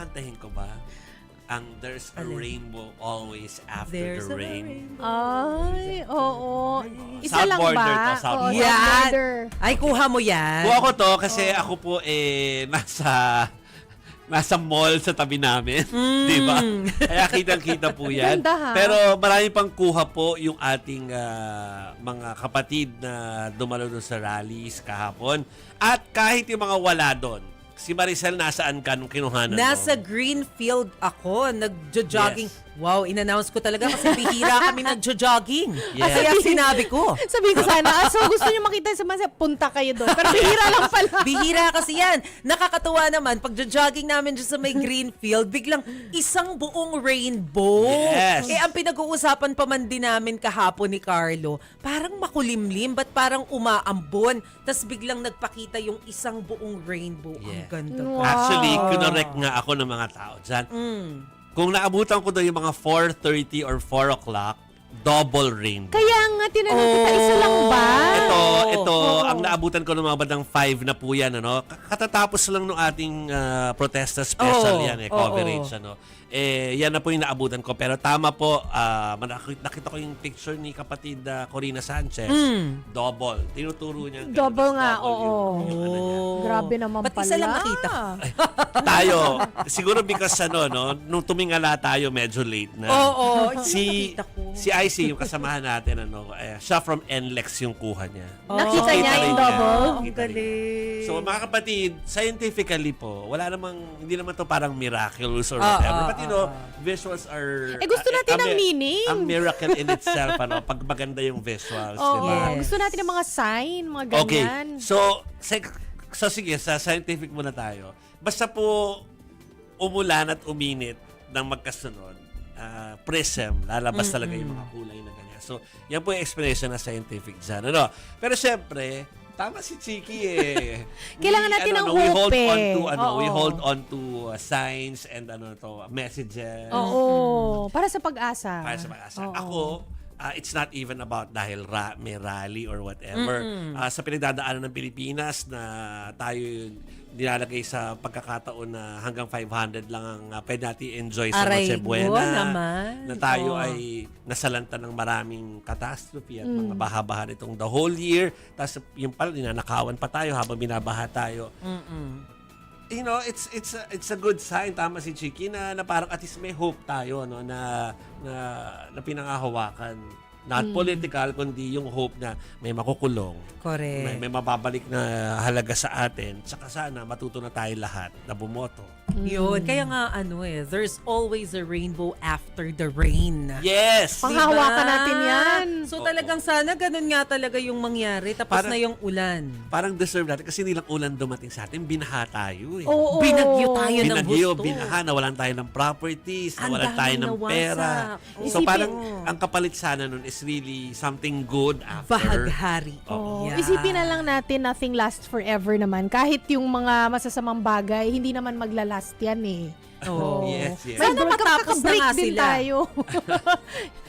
kakantahin ko ba? Ang There's a Rainbow Always After There's the a Rain. Ay, oo. Isa South lang border ba? to, south Oo, border. Yan. border. Ay, kuha mo yan. Kuha ko to kasi ako po nasa mall sa tabi namin. Di ba? Kaya kitang-kita po yan. Ganda, ha? Pero marami pang kuha po yung ating mga kapatid na dumalo doon sa rallies kahapon. At kahit yung mga wala doon, si Maricel, nasaan ka nung kinuhanan Nasa mo? Greenfield ako, nagjo-jogging. Yes. Wow, in-announce ko talaga kasi bihira kami nagjo-jogging. Yes. Kaya sinabi ko. Sabihin ko sana, so gusto nyo makita sa mga punta kayo doon. Pero bihira lang pala. Bihira kasi yan. Nakakatuwa naman, pag jogging namin dyan sa may Greenfield, biglang isang buong rainbow. Yes. Eh, ang pinag-uusapan pa man din namin kahapon ni Carlo, parang makulimlim, ba't parang umaambon? Tapos biglang nagpakita yung isang buong rainbow. Yeah. Ang ganda. Wow. Actually, kinorek nga ako ng mga tao dyan. Kung naabutan ko doon yung mga 4:30 or 4 o'clock, double rainbow. Kaya nga, tinanong kita, isa lang ba? Ito, ang naabutan ko ng mga bandang 5 na po yan, ano? Katatapos lang ng ating protesta special yan, coverage, ano? Yan na po yung naabutan ko. Pero tama po, nakita ko yung picture ni kapatid Corina Sanchez. Double. Tinuturo niya. Double nga, oo. Yung ano niya. Grabe naman Ba't pala. isa lang nakita? Tayo, siguro because nung tumingala tayo, medyo late na. Oo. Si Nakita ko. si IC, yung kasamahan natin, siya from NLEX yung kuha niya. Nakita So, niya rin yung double? Ang Kita rin niya. galing. So mga kapatid, scientifically po, hindi naman to parang miraculous or whatever. But visuals are... Gusto natin ng meaning. A miracle in itself, pag maganda yung visuals, Oo. di ba? Yes. Gusto natin ng mga sign, mga Okay, ganyan. so sige, sa scientific muna tayo. Basta po umulan at uminit ng magkasunod, prism, lalabas talaga yung mga kulay na ganyan. So, yan po yung explanation na scientific dyan. Ano? Pero syempre, tama si Chiki eh. Kailangan natin ng we hope hold on eh. to we Oo. hold on to signs and messages. Oo. Para sa pag-asa. Para sa pag-asa. Oo. Ako, it's not even about dahil may rally or whatever. Sa pinagdadaanan ng Pilipinas na tayo nilalagay sa pagkakataon na hanggang 500 lang ang pwede natin enjoy sa Aray, Noche Buena. naman. Na tayo Oo. ay nasalanta ng maraming catastrophe at mga baha-baha nitong the whole year. Tapos yung pala, ninanakawan pa tayo habang binabaha tayo. You know, it's a good sign, tama si Chiki, na parang at least may hope tayo, no, na pinangahawakan. Not political, kundi yung hope na may makukulong. Correct. May mababalik na halaga sa atin. Tsaka sana matuto na tayo lahat na bumoto. Yun. Kaya nga, there's always a rainbow after the rain. Yes! Panghawakan natin yan. So talagang sana ganun nga talaga yung mangyari. Tapos Parang- na yung ulan. Parang deserve natin kasi nilang ulan dumating sa atin, binaha tayo eh. Oo. Binagyo tayo ng Binagyo, gusto. binaha, nawalan tayo ng properties, Ang nawalan tayo daming ng nawasak. pera. So Isipin- parang ang kapalit sana nun is really something good after. Bahaghari. Oo. Yeah. Isipin na lang natin, nothing lasts forever naman. Kahit yung mga masasamang bagay, hindi naman maglalast yan eh. Oo. Yes, yes. Sana matapos na magkaka-break nga din sila. tayo.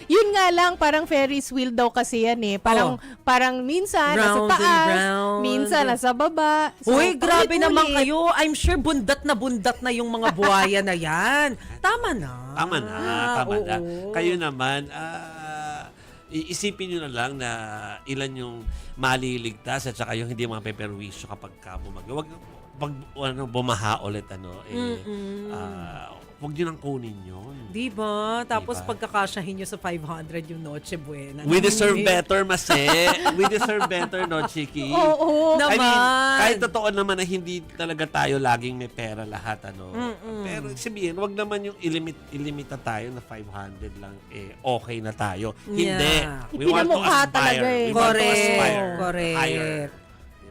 Yun nga lang, parang Ferris wheel daw kasi yan eh. Parang minsan nasa Round and taas, round. minsan nasa baba. So, Uy, grabe ulit-ulit. naman kayo. I'm sure bundat na yung mga buhaya na yan. Tama na. Tama na. Oo. Kayo naman, iisipin nyo na lang na ilan yung maliligtas at saka yung hindi mapeperwisyo kapag bumagyo. Pag bumaha ulit, huwag nyo nang kunin yun. Diba? Tapos Diba? pagkakasyahin nyo sa 500 yung Noche Buena. We deserve better, Mase. We deserve better, no, Chiki? Oo. I mean, Naman. kahit totoo naman na hindi talaga tayo laging may pera lahat, Pero sabihin, wag naman yung ilimita tayo na 500 lang, okay na tayo. Yeah. Hindi. We want to Ipinamukha aspire. talaga eh. We want to Correct. aspire Correct. higher.